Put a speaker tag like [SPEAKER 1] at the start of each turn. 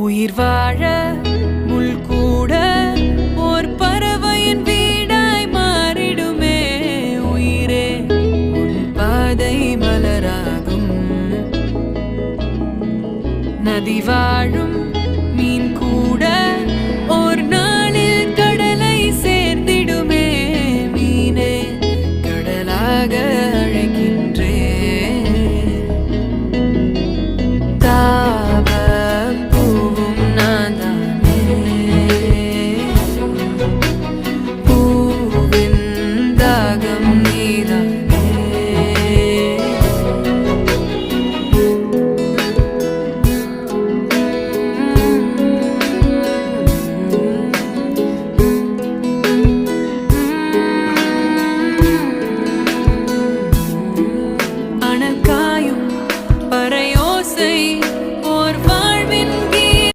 [SPEAKER 1] உயிர் வாழ முள் கூட ஓர் பறவையின் வீடாய் மாறிடுமே. உயிரே உன் பாதை மலராகும். நதி வாழும்